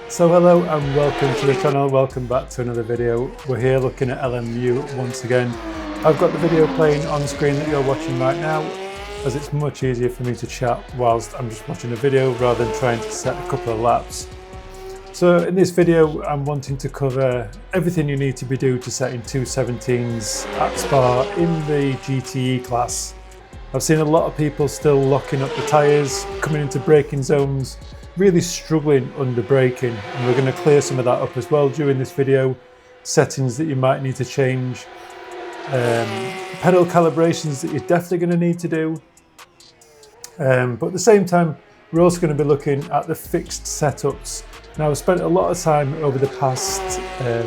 So hello and welcome to the channel, welcome back to another video. We're here looking at LMU once again. I've got the video playing on the screen that you're watching right now, as it's much easier for me to chat whilst I'm just watching a video rather than trying to set a couple of laps. So in this video I'm wanting to cover everything you need to be doing to set in 217s at Spa in the GTE class. I've seen a lot of people still locking up the tyres, coming into braking zones, really struggling under braking, and we're going to clear some of that up as well during this video. Settings that you might need to change, pedal calibrations that you're definitely going to need to do, but at the same time we're also going to be looking at the fixed setups. Now I've spent a lot of time over the past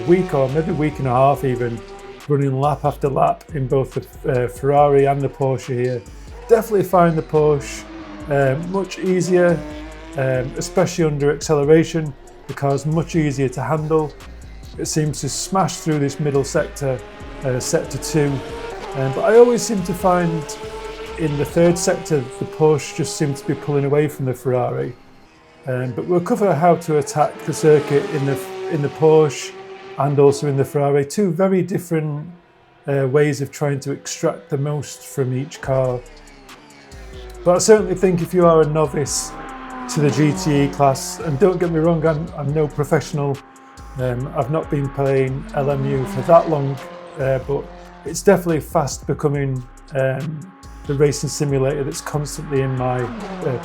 week or maybe week and a half even running lap after lap in both the Ferrari and the Porsche here. Definitely find the Porsche much easier, especially under acceleration. The car's much easier to handle. It seems to smash through this middle sector, sector 2, but I always seem to find in the third sector the Porsche just seems to be pulling away from the Ferrari. But we'll cover how to attack the circuit in the Porsche and also in the Ferrari. Two very different ways of trying to extract the most from each car. But I certainly think if you are a novice to the GTE class, and don't get me wrong, I'm no professional, I've not been playing LMU for that long, but it's definitely fast becoming the racing simulator that's constantly in my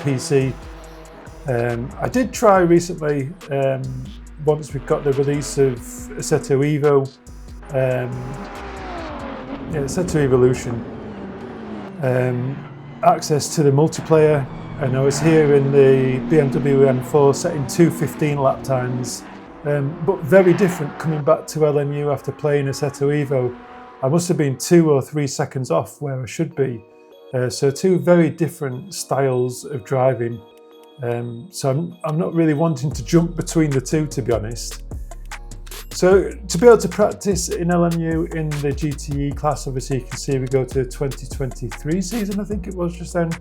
PC. I did try recently, once we got the release of Assetto Evo, Assetto Evolution, access to the multiplayer, and I was here in the BMW M4 setting 2:15 lap times, but very different coming back to LMU after playing Assetto Evo. I must have been 2 or 3 seconds off where I should be, so two very different styles of driving. So I'm not really wanting to jump between the two, to be honest. So to be able to practice in LMU in the GTE class, obviously you can see we go to 2023 season, I think it was just then.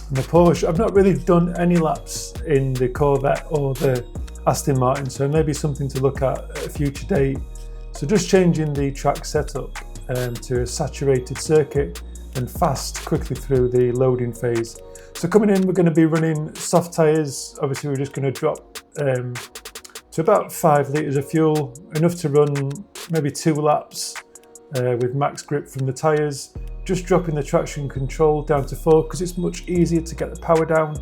And the Porsche, I've not really done any laps in the Corvette or the Aston Martin, so maybe something to look at a future date. So just changing the track setup to a saturated circuit and fast quickly through the loading phase. So coming in, we're going to be running soft tyres. Obviously we're just going to drop to about 5 litres of fuel, enough to run maybe 2 laps with max grip from the tyres. Just dropping the traction control down to 4 because it's much easier to get the power down.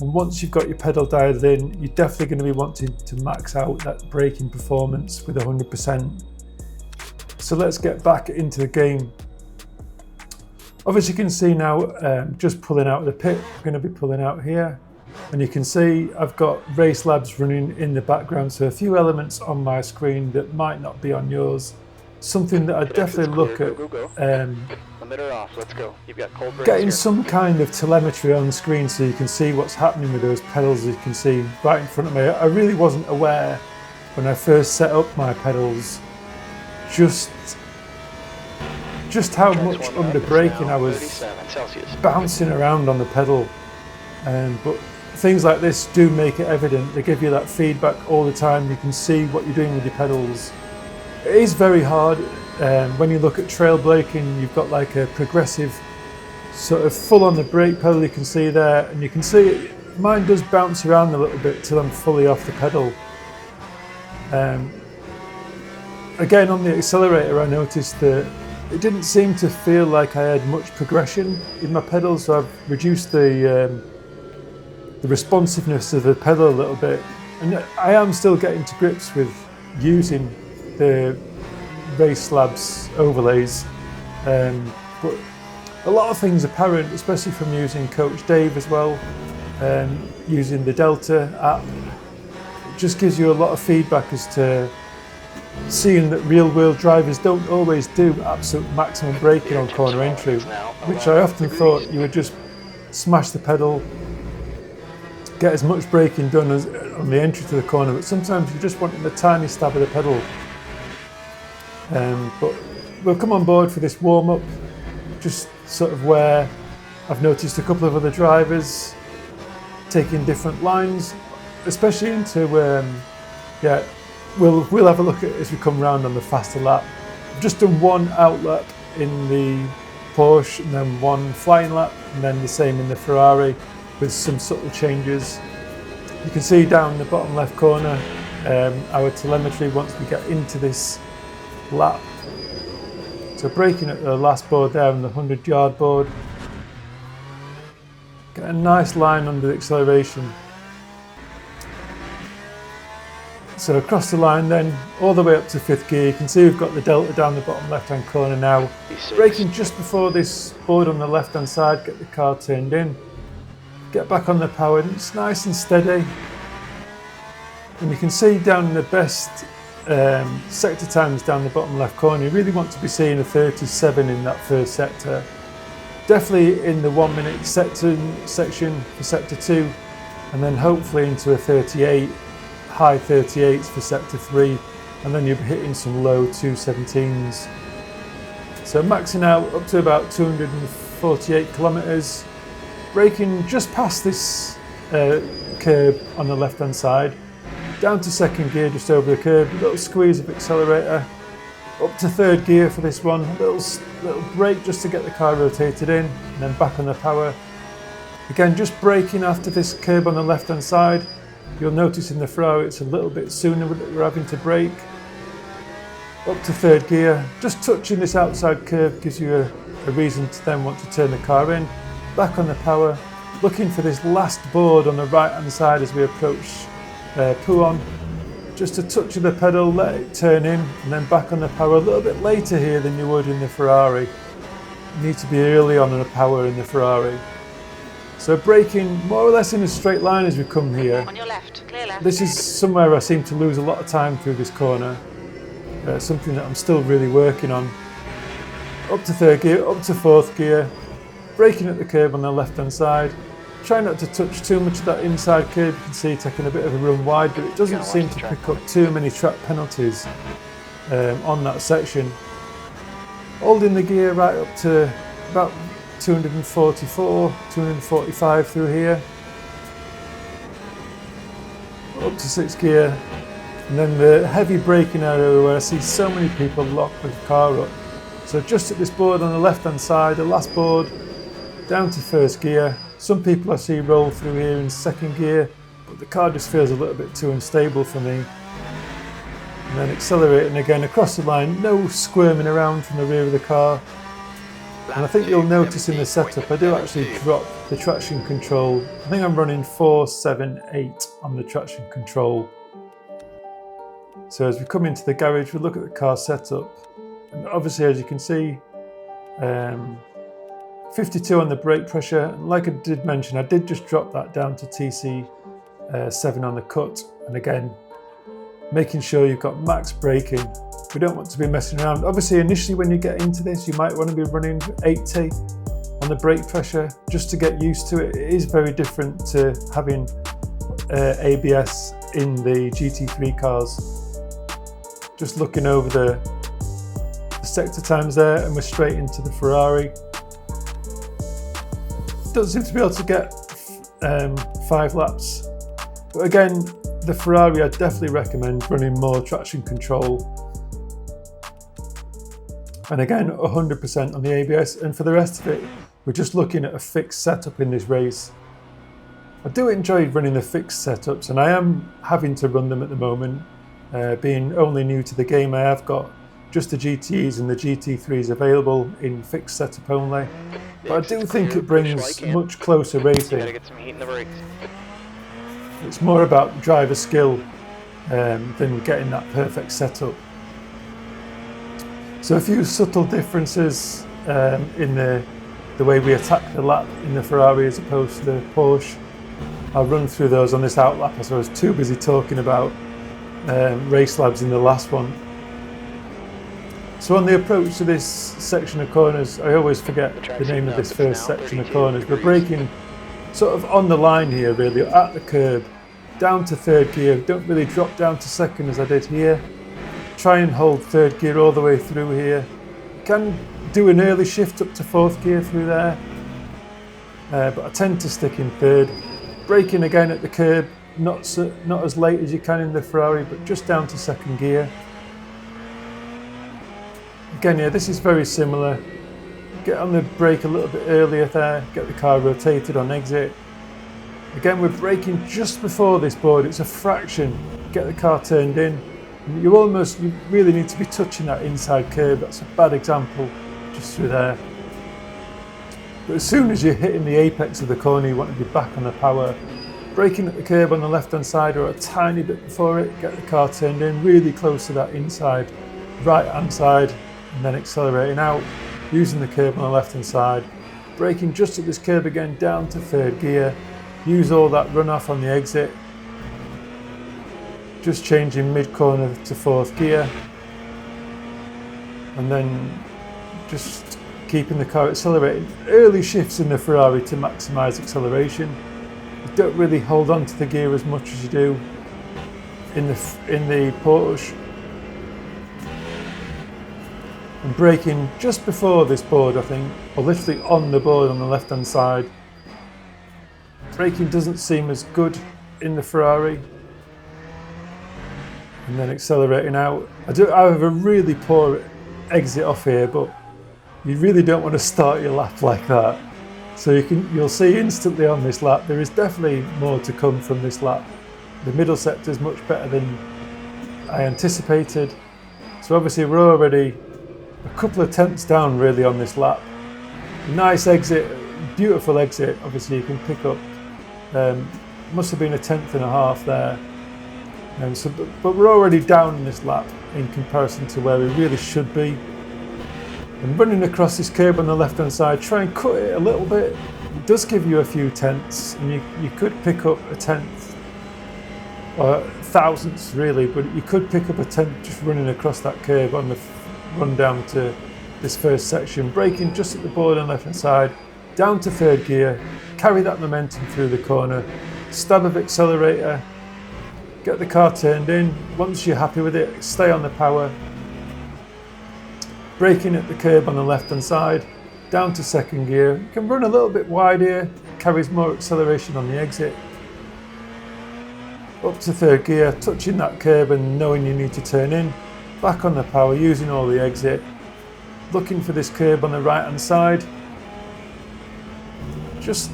And once you've got your pedal dialed in, you're definitely going to be wanting to max out that braking performance with 100%. So let's get back into the game. Obviously you can see now, just pulling out of the pit, I'm going to be pulling out here. And you can see I've got Race Labs running in the background, so a few elements on my screen that might not be on yours. Something that I definitely look at, getting some kind of telemetry on the screen so you can see what's happening with those pedals. You can see right in front of me. I really wasn't aware when I first set up my pedals just how much under braking I was bouncing around on the pedal. But things like this do make it evident. They give you that feedback all the time. You can see what you're doing with your pedals. It is very hard. When you look at trail braking, you've got like a progressive sort of full on the brake pedal, you can see there, and you can see mine does bounce around a little bit till I'm fully off the pedal. Again, on the accelerator I noticed that it didn't seem to feel like I had much progression in my pedals, so I've reduced the responsiveness of the pedal a little bit, and I am still getting to grips with using the Race Labs overlays, but a lot of things apparent, especially from using Coach Dave as well, using the Delta app. It just gives you a lot of feedback as to seeing that real-world drivers don't always do absolute maximum braking on corner entry, which I often thought you would just smash the pedal, get as much braking done as on the entry to the corner, but sometimes you're just wanting a tiny stab of the pedal. But we'll come on board for this warm-up, just sort of where I've noticed a couple of other drivers taking different lines, especially into, yeah, we'll have a look at it as we come round on the faster lap. I've just done one out lap in the Porsche and then one flying lap, and then the same in the Ferrari with some subtle changes. You can see down in the bottom left corner our telemetry once we get into this lap. So braking at the last board there on the 100-yard board. Get a nice line under the acceleration. So across the line then, all the way up to 5th gear. You can see we've got the delta down the bottom left-hand corner now. Braking just before this board on the left-hand side, get the car turned in. Get back on the power, and it's nice and steady. And you can see down in the best sector times down the bottom left corner, you really want to be seeing a 37 in that first sector. Definitely in the 1 minute section for sector 2, and then hopefully into a 38, high 38s for sector 3, and then you'll be hitting some low 217s. So maxing out up to about 248 kilometers, braking just past this curb on the left hand side, down to 2nd gear just over the curb, a little squeeze of accelerator, up to 3rd gear for this one, a little brake just to get the car rotated in, and then back on the power. Again, just braking after this curb on the left hand side. You'll notice in the Ferrari it's a little bit sooner that we're having to brake. Up to 3rd gear, just touching this outside curve gives you a reason to then want to turn the car in. Back on the power, looking for this last board on the right hand side as we approach Pouon. Just a touch of the pedal, let it turn in, and then back on the power a little bit later here than you would in the Ferrari. You need to be early on the power in the Ferrari. So braking more or less in a straight line as we come here. On your left, clear left. This is somewhere I seem to lose a lot of time through this corner. Something that I'm still really working on. Up to 3rd gear, up to 4th gear. Braking at the curb on the left hand side. Try not to touch too much of that inside curb. You can see taking a bit of a run wide, but it doesn't seem to pick up too many track penalties on that section. Holding the gear right up to about 244, 245 through here. Up to 6th gear. And then the heavy braking area where I see so many people lock the car up. So just at this board on the left hand side, the last board, down to 1st gear. Some people I see roll through here in 2nd gear, but the car just feels a little bit too unstable for me. And then accelerating again across the line, no squirming around from the rear of the car. And I think you'll notice in the setup, I do actually drop the traction control. I think I'm running 4, 7, 8 on the traction control. So as we come into the garage, we look at the car setup. And obviously, as you can see, 52 on the brake pressure. And like I did mention, I did just drop that down to TC 7 on the cut. And again, making sure you've got max braking. We don't want to be messing around. Obviously, initially when you get into this, you might want to be running 80 on the brake pressure just to get used to it. It is very different to having ABS in the GT3 cars. Just looking over the sector times there, and we're straight into the Ferrari. Doesn't seem to be able to get 5 laps. But again, the Ferrari, I definitely recommend running more traction control. And again, 100% on the ABS. And for the rest of it, we're just looking at a fixed setup in this race. I do enjoy running the fixed setups, and I am having to run them at the moment. Being only new to the game, I have got just the GTEs and the GT3s available in fixed setup only. But I do think it brings much closer racing. It's more about driver skill than getting that perfect setup. So a few subtle differences in the way we attack the lap in the Ferrari as opposed to the Porsche. I'll run through those on this outlap as I was too busy talking about race labs in the last one. So on the approach to this section of corners, I always forget the name of this first section of corners. We're braking sort of on the line here really, at the curb. down to third gear. Don't really drop down to second as I did here. Try and hold third gear all the way through here. You can do an early shift up to fourth gear through there, but I tend to stick in third. Braking again at the curb, not as late as you can in the Ferrari, but just down to second gear. Again, yeah, this is very similar. Get on the brake a little bit earlier there, get the car rotated on exit. Again, we're braking just before this board, it's a fraction. Get the car turned in. You really need to be touching that inside curb. That's a bad example, just through there. But as soon as you're hitting the apex of the corner, you want to be back on the power. Braking at the curb on the left-hand side or a tiny bit before it, get the car turned in, really close to that inside right-hand side, and then accelerating out, using the curb on the left-hand side. Braking just at this curb again, down to third gear. Use all that runoff on the exit. Just changing mid-corner to fourth gear, and then just keeping the car accelerating. Early shifts in the Ferrari to maximise acceleration. You don't really hold on to the gear as much as you do in the Porsche. And braking just before this board, I think, or literally on the board on the left-hand side. Braking doesn't seem as good in the Ferrari. And then accelerating out. I have a really poor exit off here, but you really don't want to start your lap like that. So you'll see instantly on this lap, there is definitely more to come from this lap. The middle sector is much better than I anticipated. So obviously we're already a couple of tenths down really on this lap. Nice exit, beautiful exit. Obviously you can pick up, must have been a tenth and a half there. But we're already down in this lap in comparison to where we really should be. And running across this curb on the left hand side, try and cut it a little bit. It does give you a few tenths, and you could pick up a tenth, or thousandths really, but you could pick up a tenth just running across that curb on the run down to this first section. Braking just at the board on the left hand side, down to third gear, carry that momentum through the corner, stab of accelerator, get the car turned in. Once you're happy with it, stay on the power. Braking at the curb on the left hand side, down to second gear. You can run a little bit wide here, carries more acceleration on the exit. Up to third gear, touching that curb and knowing you need to turn in. Back on the power, using all the exit. Looking for this curb on the right hand side. Just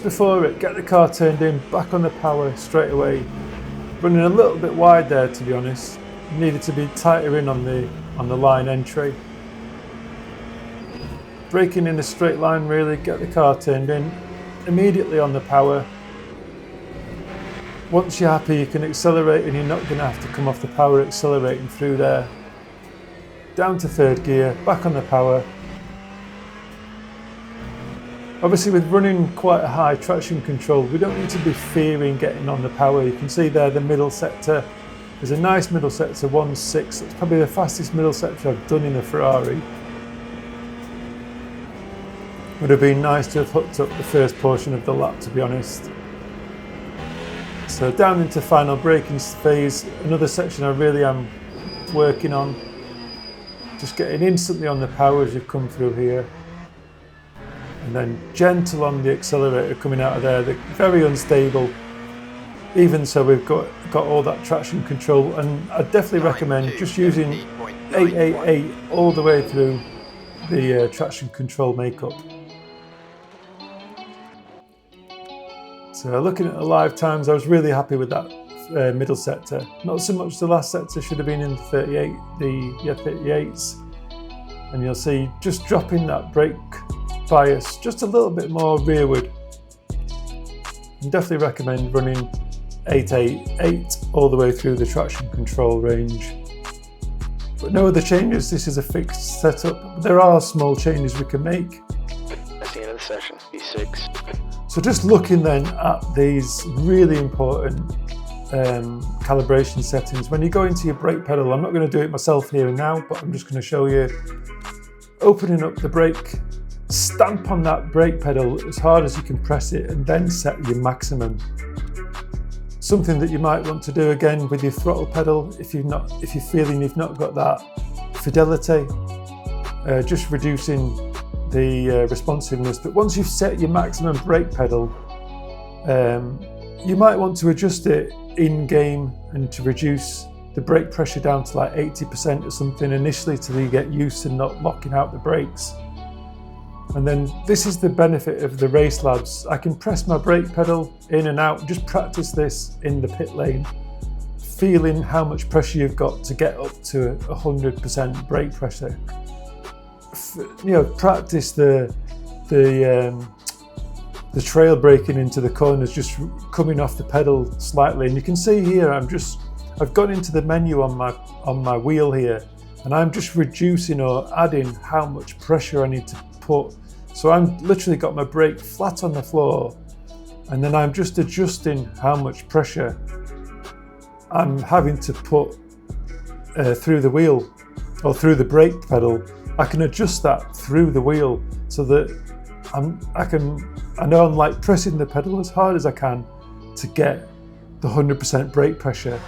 before it, get the car turned in, back on the power straight away. Running a little bit wide there, to be honest. Needed to be tighter in on the line entry. Braking in a straight line really, get the car turned in, immediately on the power. Once you're happy, you can accelerate and you're not going to have to come off the power accelerating through there. Down to third gear, back on the power. Obviously with running quite a high traction control, we don't need to be fearing getting on the power. You can see there the middle sector. There's a nice middle sector, 1.6. It's probably the fastest middle sector I've done in a Ferrari. Would have been nice to have hooked up the first portion of the lap, to be honest. So down into final braking phase, another section I really am working on. Just getting instantly on the power as you come through here. And then gentle on the accelerator coming out of there. They're very unstable. Even so, we've got all that traction control, and I definitely recommend just using a.k.a. all the way through the traction control makeup. So looking at the live times, I was really happy with that middle sector. Not so much the last sector, should have been in 38s. And you'll see just dropping that brake bias just a little bit more rearward. And definitely recommend running 8 all the way through the traction control range. But no other changes, this is a fixed setup. There are small changes we can make. That's the end of the session, E6. So just looking then at these really important calibration settings. When you go into your brake pedal, I'm not going to do it myself here and now, but I'm just going to show you. Opening up the brake, stamp on that brake pedal as hard as you can press it, and then set your maximum. Something that you might want to do again with your throttle pedal if you're feeling you've not got that fidelity, just reducing the responsiveness. But once you've set your maximum brake pedal, you might want to adjust it in game and to reduce the brake pressure down to like 80% or something initially till you get used to not locking out the brakes. And then this is the benefit of the Race Labs. I can press my brake pedal in and out, just practice this in the pit lane, feeling how much pressure you've got to get up to 100% brake pressure. Practice the trail braking into the corners, just coming off the pedal slightly. And you can see here, I've gone into the menu on my wheel here, and I'm just reducing or adding how much pressure I need to put. So I'm literally got my brake flat on the floor, and then I'm just adjusting how much pressure I'm having to put through the wheel or through the brake pedal. I can adjust that through the wheel so that I know I'm like pressing the pedal as hard as I can to get the 100% brake pressure.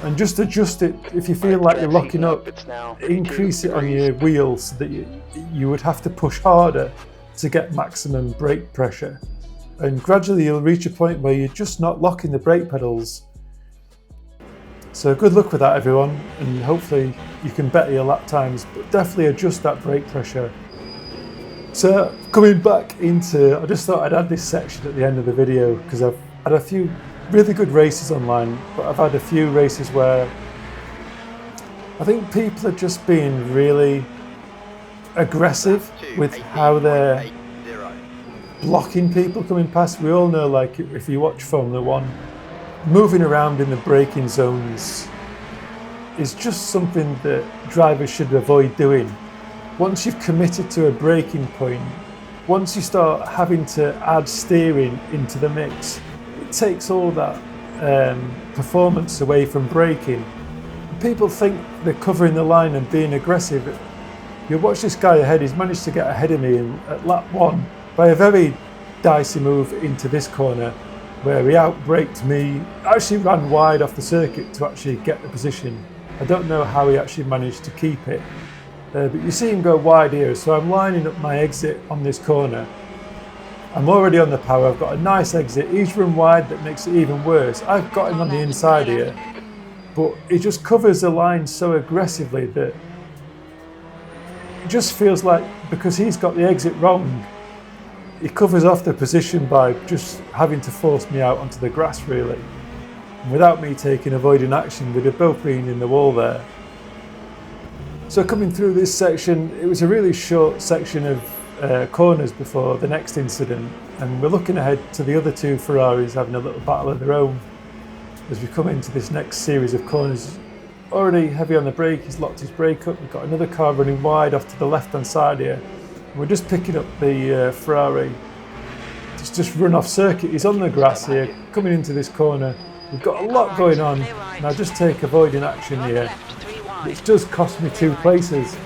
And just adjust it if you feel like you're locking up, increase it on your wheels so that you would have to push harder to get maximum brake pressure. And gradually you'll reach a point where you're just not locking the brake pedals. So good luck with that, everyone, and hopefully you can better your lap times, but definitely adjust that brake pressure. So coming back into, I just thought I'd add this section at the end of the video because I've had a few really good races online, but I've had a few races where I think people are just being really aggressive with how they're blocking people coming past. We all know, like, if you watch Formula 1, moving around in the braking zones is just something that drivers should avoid doing. Once you've committed to a braking point, once you start having to add steering into the mix, it takes all that performance away from braking. People think they're covering the line and being aggressive. You watch this guy ahead, he's managed to get ahead of me at lap 1 by a very dicey move into this corner where he outbraked me, actually ran wide off the circuit to actually get the position. I don't know how he actually managed to keep it, but you see him go wide here, so I'm lining up my exit on this corner. I'm already on the power, I've got a nice exit, he's run wide, that makes it even worse. I've got him on the inside here, but he just covers the line so aggressively that it just feels like, because he's got the exit wrong, he covers off the position by just having to force me out onto the grass, really. And without me taking avoiding action, we'd have both been in the wall there. So coming through this section, it was a really short section of corners before the next incident, and we're looking ahead to the other two Ferraris having a little battle of their own as we come into this next series of corners. Already heavy on the brake, he's locked his brake up, we've got another car running wide off to the left hand side here. We're just picking up the Ferrari, just run off circuit. He's on the grass here, coming into this corner. We've got a lot going on, and I just take avoiding action here, which does cost me 2 places.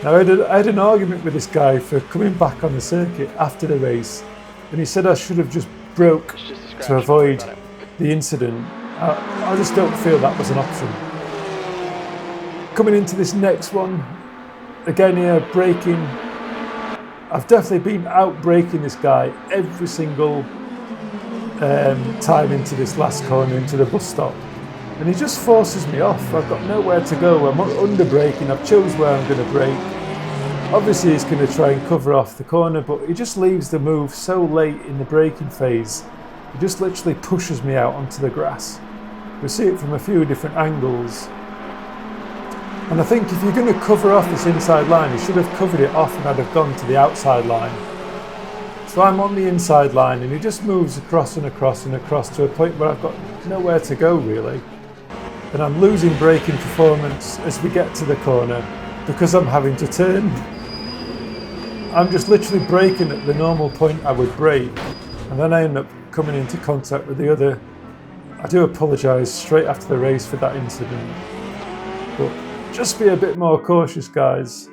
Now I had an argument with this guy for coming back on the circuit after the race, and he said I should have just broke to avoid the incident. I just don't feel that was an option. Coming into this next one, again here, braking. I've definitely been out braking this guy every single time into this last corner, into the bus stop. And he just forces me off. I've got nowhere to go. I'm under braking. I've chose where I'm going to brake. Obviously he's going to try and cover off the corner, but he just leaves the move so late in the braking phase. He just literally pushes me out onto the grass. We see it from a few different angles. And I think if you're going to cover off this inside line, you should have covered it off and I'd have gone to the outside line. So I'm on the inside line and he just moves across and across and across to a point where I've got nowhere to go, really. And I'm losing braking performance as we get to the corner because I'm having to turn. I'm just literally braking at the normal point I would brake, and then I end up coming into contact with the other. I do apologise straight after the race for that incident, but just be a bit more cautious, guys.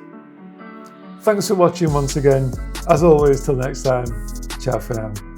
Thanks for watching once again. As always, till next time, ciao for now.